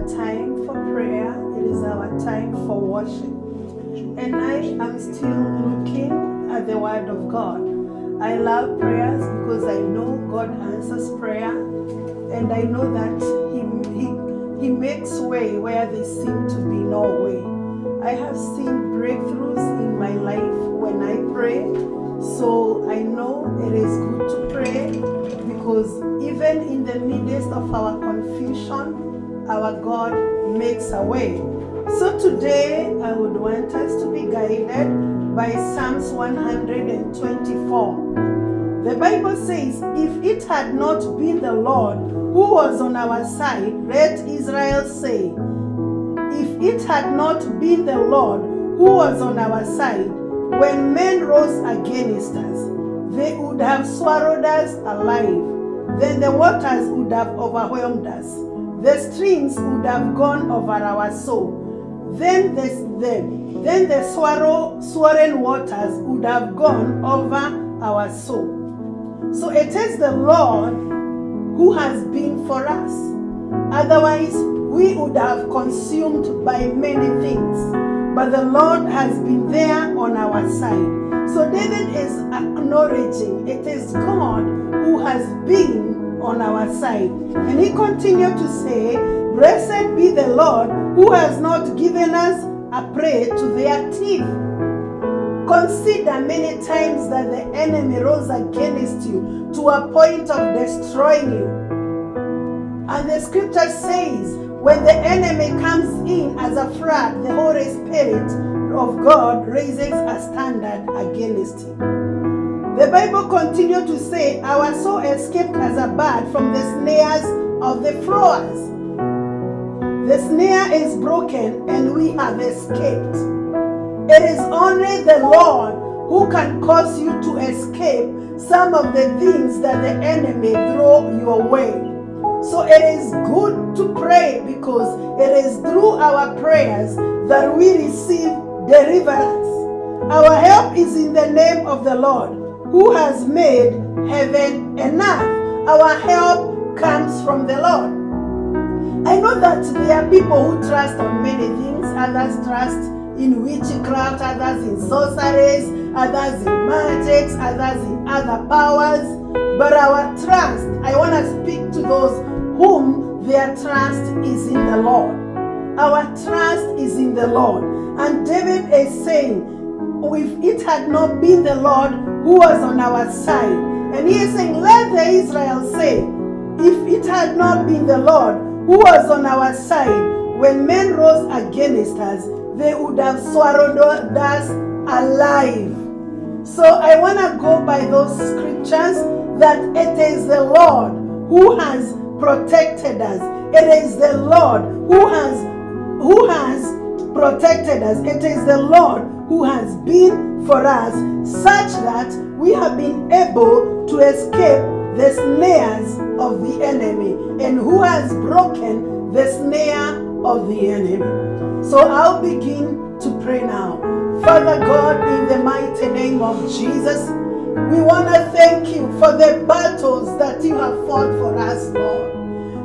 time for prayer. It is our time for worship. And I am still looking at the Word of God. I love prayers because I know God answers prayer. And I know that He makes way where there seem to be no way. I have seen breakthroughs in my life when I pray. So I know it is good to pray because even in the midst of our confusion, our God makes a way. So today I would want us to be guided by Psalms 124. The Bible says, if it had not been the Lord who was on our side, let Israel say, if it had not been the Lord who was on our side, when men rose against us, they would have swallowed us alive. Then the waters would have overwhelmed us. The streams would have gone over our soul. Then the swollen waters would have gone over our soul. So it is the Lord who has been for us. Otherwise, we would have consumed by many things. But the Lord has been there on our side. So David is acknowledging it is God who has been on our side. And he continued to say, blessed be the Lord who has not given us a prey to their teeth. Consider many times that the enemy rose against you to a point of destroying you. And the scripture says, when the enemy comes in as a flood, the Holy Spirit of God raises a standard against him. The Bible continued to say, our soul escaped as a bird from the snares of the fowlers. The snare is broken and we have escaped. It is only the Lord who can cause you to escape some of the things that the enemy throw your way. So it is good to pray because it is through our prayers that we receive deliverance. Our help is in the name of the Lord who has made heaven and earth. Our help comes from the Lord. I know that there are people who trust on many things. Others trust in witchcraft, others in sorceries, others in magics, others in other powers. But our trust, I want to speak to those whom their trust is in the Lord. Our trust is in the Lord. And David is saying, if it had not been the Lord who was on our side, and he is saying, let the Israel say, if it had not been the Lord who was on our side, when men rose against us, they would have swallowed us alive. So I want to go by those scriptures that it is the Lord who has protected us. It is the Lord who has protected us. It is the Lord who has been for us, such that we have been able to escape the snares of the enemy, and who has broken the snare of the enemy. So I'll begin to pray now. Father God, in the mighty name of Jesus, we want to thank you for the battles that you have fought for us, Lord.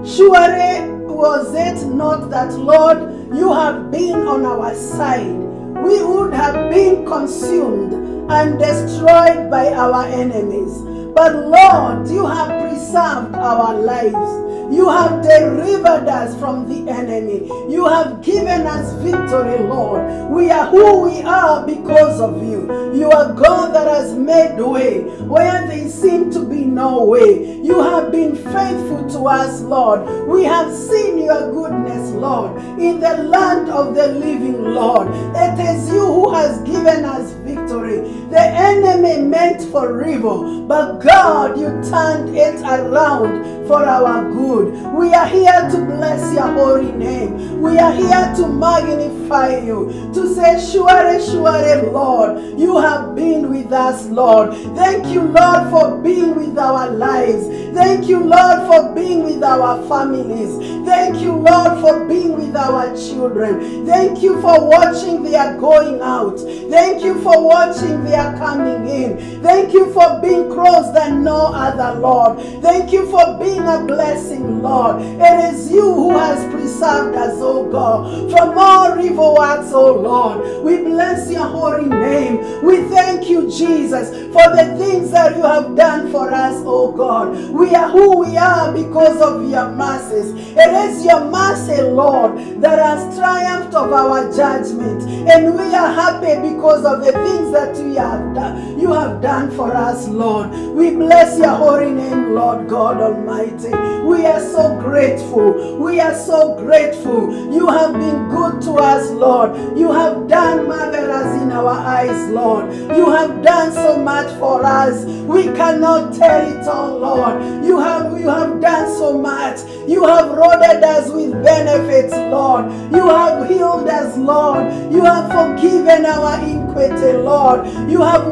Surely was it not that, Lord, you have been on our side, we would have been consumed and destroyed by our enemies. But Lord, you have preserved our lives. You have delivered us from the enemy. You have given us victory, Lord. We are who we are because of you. You are God that has made way where there seemed to be no way. You have been faithful to us, Lord. We have seen your goodness, Lord, in the land of the living, Lord. It is you who has given us victory. The enemy meant for evil, but God, you turned it around for our good. We are here to bless your holy name. We are here to magnify you, to say, surely, surely, Lord, you have been with us, Lord. Thank you you, Lord, for being with our lives. Thank you, Lord, for being with our families. Thank you, Lord, for being with our children. Thank you for watching their going out. Thank you for watching their coming in. Thank you for being close than no other, Lord. Thank you for being a blessing, Lord. It is you who has preserved us, oh God, from all evil works, oh Lord. We bless your holy name. We thank you, Jesus, for the things that you have done for us, oh God. We are who we are because of your mercies. It is your mercy, Lord, that has triumphed of our judgment. And we are happy because of the things that you have done for us, Lord. We bless your holy name, Lord God Almighty. We are so grateful. We are so grateful. You have been good to us, Lord. You have done marvelous in our eyes, Lord. You have done so much for us. We cannot tell it all, Lord. You have done so much. You have rewarded us with benefits, Lord. You have healed us, Lord. You have forgiven our iniquity, Lord. You have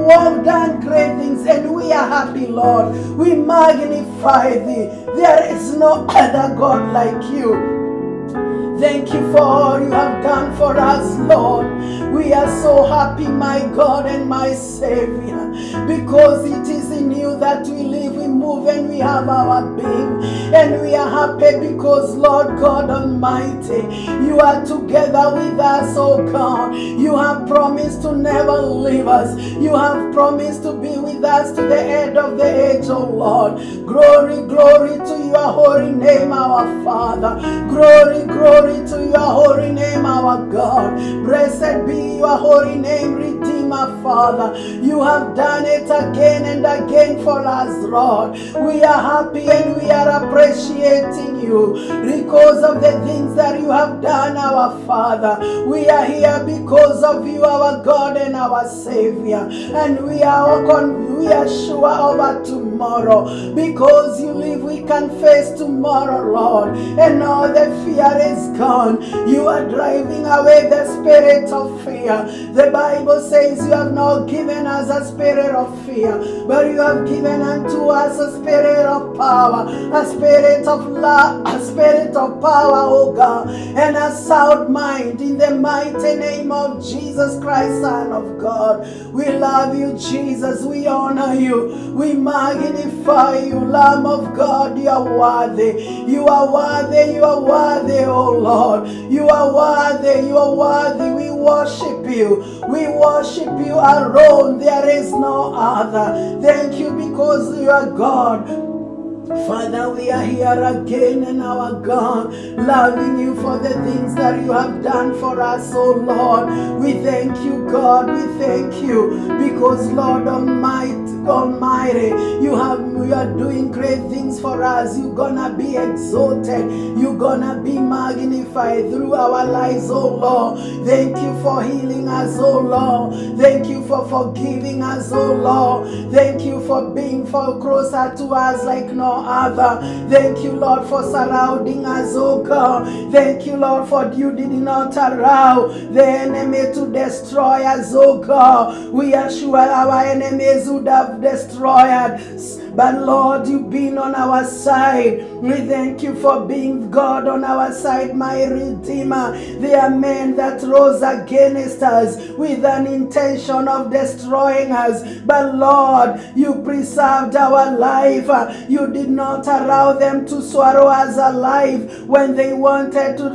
done great things, and we are happy, Lord. We magnify thee. There is no other God like you. Thank you for all you have done for us, Lord. We are so happy, my God and my Savior, because it is in you that we live, we move, and we have our being. And we are happy because, Lord God Almighty, you are together with us, oh God. You have promised to never leave us. You have promised to be with us to the end of the age, oh Lord. Glory, glory to your holy name, our Father. Glory, glory to your holy name, our God. Blessed be your holy name, Redeemer, Father. You have done it again and again for us, Lord. We are happy and we are appreciating you because of the things that you have done, our Father. We are here because of you, our God and our Savior. And we are sure of our tomorrow. Because you live, we can face tomorrow, Lord. And all the fear is gone. You are driving away the spirit of fear. The Bible says you have not given us a spirit of fear, but you have given unto us a spirit of power, a spirit of love, a spirit of power, oh God, and a sound mind, in the mighty name of Jesus Christ, Son of God. We love you, Jesus. We honor you. We magnify you, Lamb of God. You are worthy. You are worthy. You are worthy, oh Lord. You are worthy. You are worthy. We worship you. We worship you alone. There is no other. Thank you because you are God. Father, we are here again, and our God, loving you for the things that you have done for us, oh Lord. We thank you, God. We thank you because, Lord Almighty, you are doing great things for us. You're gonna be exalted. You're gonna be magnified through our lives, oh Lord. Thank you for healing us, oh Lord. Thank you for forgiving us, oh Lord. Thank you for being closer to us like no other. Thank you, Lord, for surrounding us, oh God. Thank you, Lord, for you did not allow the enemy to destroy us, oh God. We are sure our enemies would have destroyed us, but Lord, you've been on our side. We thank you for being God on our side, my Redeemer. There are men that rose against us with an intention of destroying us, but Lord, you preserved our life. You did not allow them to swallow us alive when they wanted to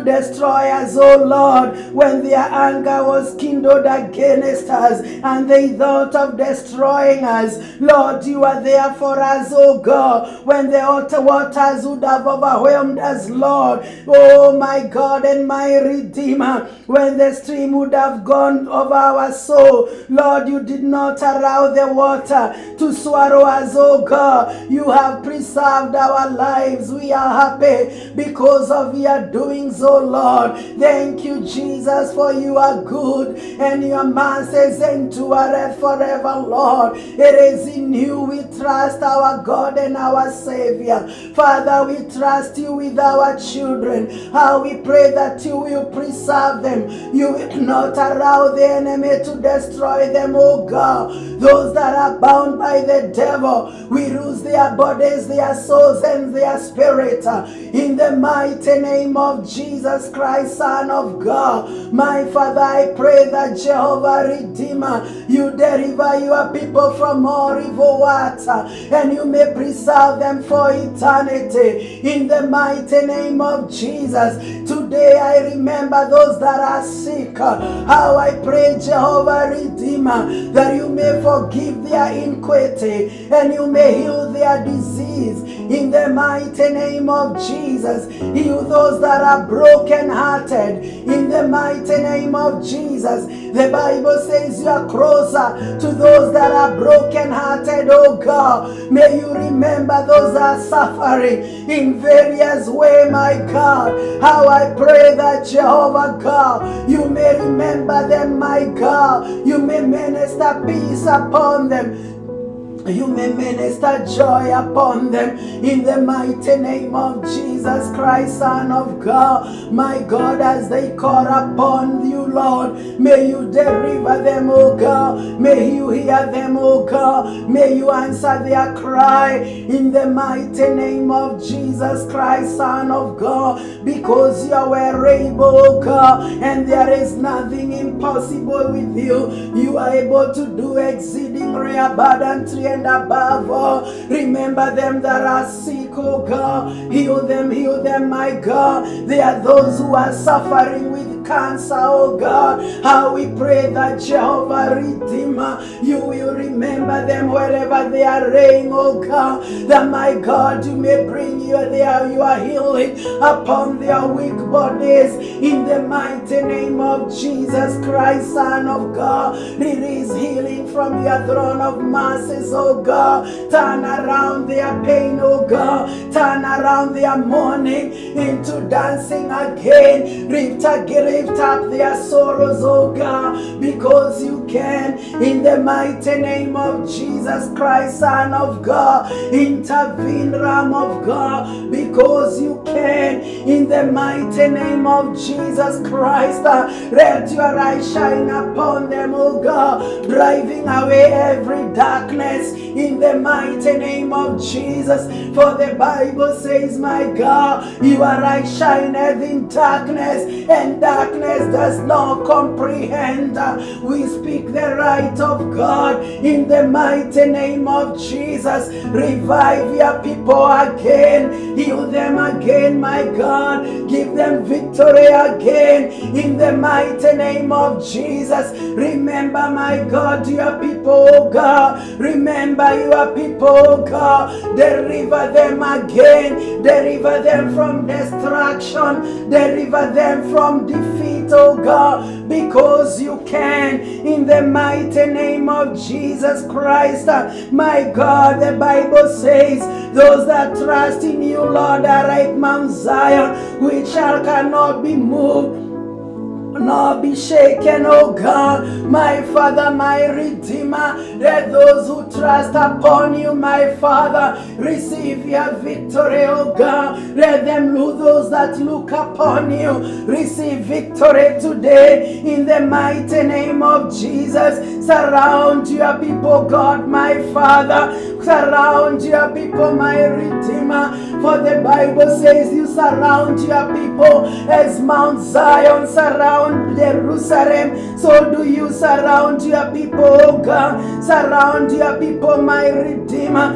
destroy us, oh Lord, when their anger was kindled against us and they thought of destroying us. Lord, you are there for us, oh God, when the waters would have overwhelmed us, Lord. Oh my God and my Redeemer, when the stream would have gone over our soul, Lord, you did not allow the water to swallow us, oh God. You have preserved our lives. We are happy because of your doings, lives, oh Lord. Thank you, Jesus, for you are good and your mercies endureth forever, Lord. It is in you we trust, our God and our Savior. Father, we trust you with our children. How we pray that you will preserve them. You will not allow the enemy to destroy them, oh God. Those that are bound by the devil, we lose their bodies, their souls, and their spirit. In the mighty name of Jesus Christ, Son of God. My Father, I pray that Jehovah Redeemer, you deliver your people from all evil works, and you may preserve them for eternity. In the mighty name of Jesus. Today I remember those that are sick. How I pray, Jehovah Redeemer, that you may forgive their iniquity and you may heal their disease. In the mighty name of Jesus. Heal those that are broken-hearted. In the mighty name of Jesus. The Bible says you are closer to those that are broken-hearted, oh God. May you remember those that are suffering in various ways, my God. How I pray that Jehovah God, you may remember them, my God. You may minister peace upon them. You may minister joy upon them in the mighty name of Jesus Christ, Son of God. My God, as they call upon you, Lord, may you deliver them, oh God. May you hear them, oh God. May you answer their cry in the mighty name of Jesus Christ, Son of God, because you are able, oh God, and there is nothing impossible with you. You are able to do exceedingly abundantly and above all. Remember them that are sick, oh God. Heal them, my God. There are those who are suffering with cancer, oh God. How we pray that Jehovah Redeemer, you will remember them wherever they are laying, oh God. That my God, you may bring your healing upon their weak bodies in the mighty name of Jesus Christ, Son of God. Release healing from your throne of mercies, oh God. Turn around their pain, oh God. Turn around their mourning into dancing again. Lift up their sorrows, oh God, because you can. In the mighty name of Jesus Christ, Son of God, intervene, Lamb of God, because you can. In the mighty name of Jesus Christ, let your light shine upon them, oh God, driving away every darkness. In the mighty name of Jesus, for the Bible says, my God, your light shineth in darkness, and darkness does not comprehend. We speak the right of God in the mighty name of Jesus. Revive your people again, heal them again, my God, give them victory again in the mighty name of Jesus. Remember, my God, your people, oh God. Remember your people, oh God. Deliver them again. Deliver them from destruction. Deliver them from defeat, oh God, because you can. In the mighty name of Jesus Christ, my God, the Bible says, those that trust in you, Lord, are like Mount Zion, which cannot be moved nor be shaken, oh God. My Father, my Redeemer, let those who trust upon you, my Father, receive your victory, oh God. Let them, those that look upon you, receive victory today in the mighty name of Jesus. Surround your people, God, my Father. Surround your people, my Redeemer, for the Bible says you surround your people as Mount Zion surround Jerusalem. So do you surround your people, oh God. Surround your people, my Redeemer.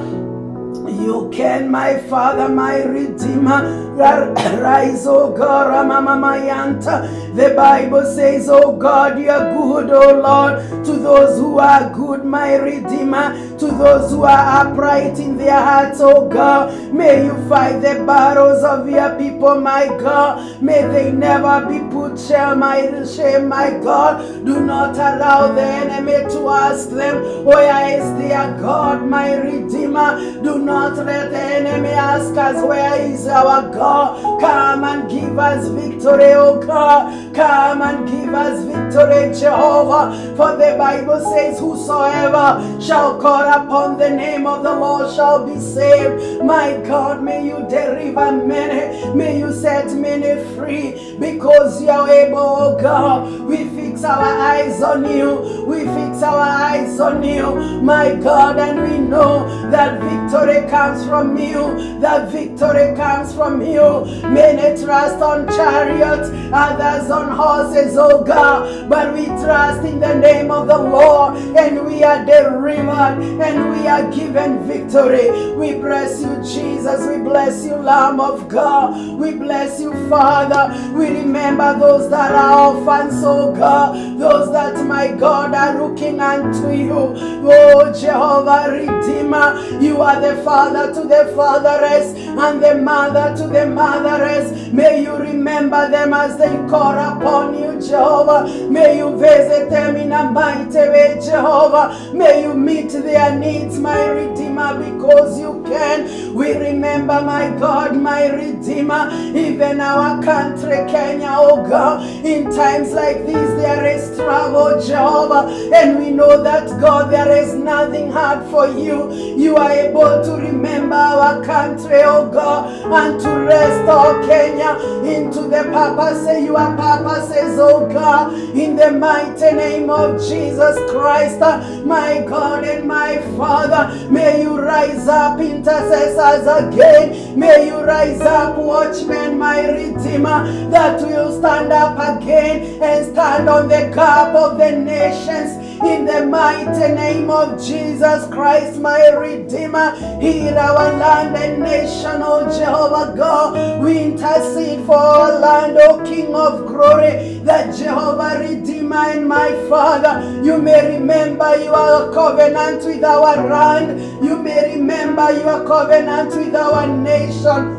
You can, my Father, my Redeemer. Rise, oh God, Ramamamayanta. The Bible says, oh God, you are good, oh Lord, to those who are good, my Redeemer, to those who are upright in their hearts, oh God. May you fight the battles of your people, my God. May they never be put shame, my God. Do not allow the enemy to ask them, where is their God, my Redeemer? Do not let the enemy ask us, where is our God? Come and give us victory, oh God. Come and give us victory, Jehovah. For the Bible says, whosoever shall call upon the name of the Lord shall be saved. My God, may you deliver many. May you set many free, because you are able, oh God. We fix our eyes on you. We fix our eyes on you, my God, and we know that victory comes from you. That victory comes from you. Many trust on chariots, others on horses, oh God, but we trust in the name of the Lord, and we are delivered, and we are given victory. We bless you, Jesus. We bless you, Lamb of God. We bless you, Father. We remember those that are orphans, oh God, those that, my God, are looking unto you. Oh Jehovah Redeemer, you are the father to the fatherless and the mother to the motherless. May you remember them as they call upon you, Jehovah. May you visit them in a mighty way, Jehovah. May you meet their needs, my Redeemer, because you can. We remember, my God, my Redeemer, even our country, Kenya, oh God. In times like these, there is trouble, Jehovah, and we know that, God, there is nothing hard for you. You are able to remember our country, oh God, and to restore Kenya into the purpose your papa says, oh God, in the mighty name of Jesus Christ, my God and my Father. May you rise up, intercessors, again. May you rise up, watchmen, my Redeemer, that will stand up again and stand on the gap of the nations. In the mighty name of Jesus Christ, my Redeemer, heal our land and nation, oh Jehovah God. We intercede for our land, oh King of glory, that Jehovah Redeemer and my Father, you may remember your covenant with our land. You may remember your covenant with our nation.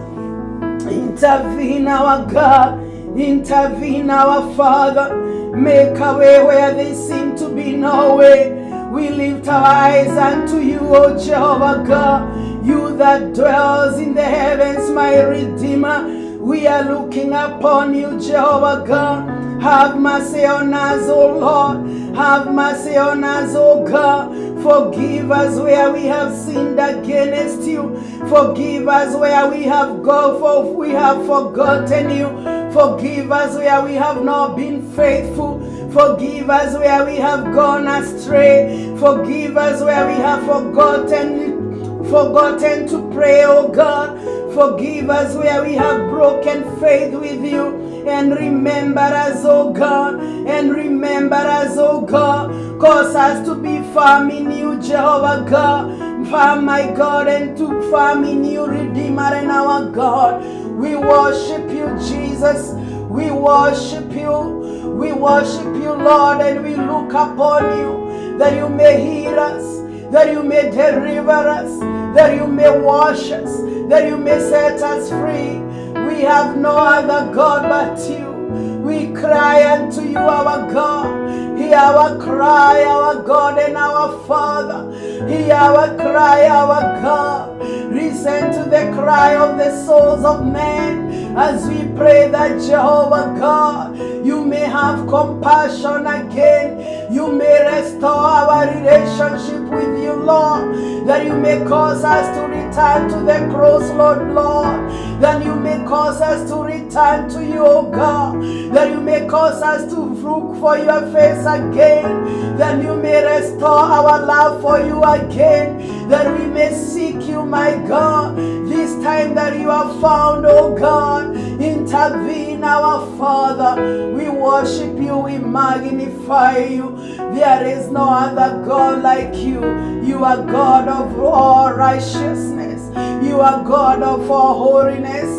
Intervene, our God. Intervene, our Father. Make a way where there seem to be no way. We lift our eyes unto you, O Jehovah God. You that dwells in the heavens, my Redeemer. We are looking upon you, Jehovah God. Have mercy on us, O Lord. Have mercy on us, O God. Forgive us where we have sinned against you. Forgive us where we have forgotten you. Forgive us where we have not been faithful. Forgive us where we have gone astray. Forgive us where we have forgotten to pray, oh God. Forgive us where we have broken faith with you. And remember us, oh God. And remember us, oh God. Cause us to be firm in you, Jehovah God. Firm, my God, and to firm in you, Redeemer and our God. We worship you, Jesus. We worship you. We worship you, Lord, and we look upon you, that you may heal us, that you may deliver us, that you may wash us, that you may set us free. We have no other God but you. We cry unto you, our God. Hear our cry, our God and our Father. Hear our cry, our God. Listen to the cry of the souls of men as we pray that, Jehovah God, you may have compassion again. You may restore our relationship with you, Lord. That you may cause us to return to the cross, Lord. That you may cause us to return to you, O God. That you may cause us to look for your face again. That you may restore our love for you again. That we may seek you, my God. This time that you are found, O God. Intervene, our Father. We worship you, we magnify you. There is no other God like you. You are God of all righteousness. You are God of all holiness.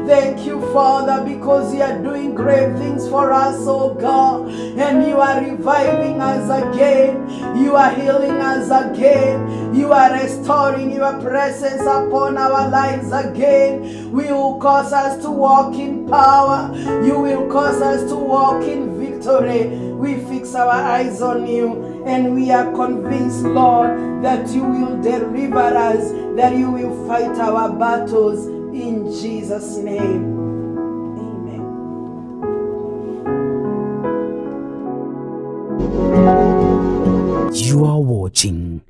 Thank you, Father, because you are doing great things for us, oh God. And you are reviving us again. You are healing us again. You are restoring your presence upon our lives again. You will cause us to walk in power. You will cause us to walk in victory. We fix our eyes on you, and we are convinced, Lord, that you will deliver us, that you will fight our battles in Jesus' name. Amen. You are watching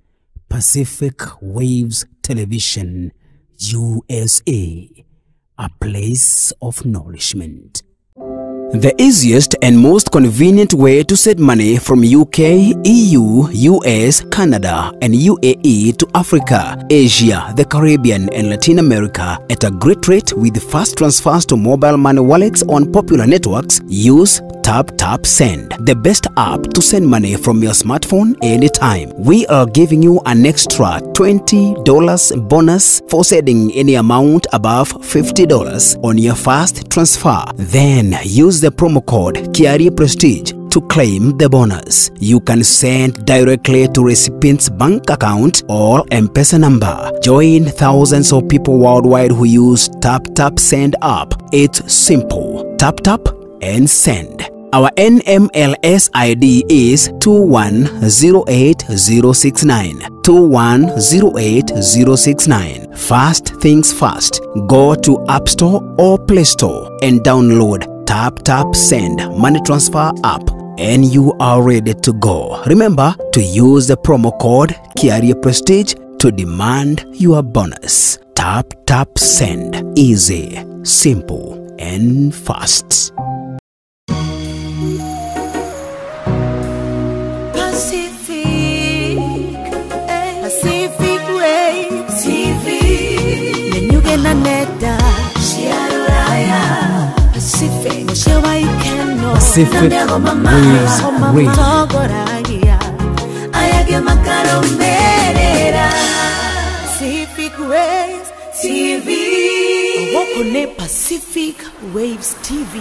Pacific Waves Television, USA, a place of nourishment. The easiest and most convenient way to send money from UK, EU, US, Canada, and UAE to Africa, Asia, the Caribbean, and Latin America at a great rate with fast transfers to mobile money wallets on popular networks. Use Tap Send, the best app to send money from your smartphone anytime. We are giving you an extra $20 bonus for sending any amount above $50 on your first transfer. Then use the promo code KIARIPRESTIGE to claim the bonus. You can send directly to recipient's bank account or M-Pesa number. Join thousands of people worldwide who use Tap Send app. It's simple. Tap and send. Our NMLS ID is 2108069. 2108069. First things first. Go to App Store or Play Store and download Tap Send money transfer app, and you are ready to go. Remember to use the promo code KIARIPRESTIGE to demand your bonus. Tap Send. Easy, simple, and fast. Pacific Waves TV. Nenyuge na neta. Shiaraya. Pacific. Moshewa ikeno. Pacific Waves Radio. Ayage makaro merera. Pacific Waves TV. Woko ne Pacific Waves TV.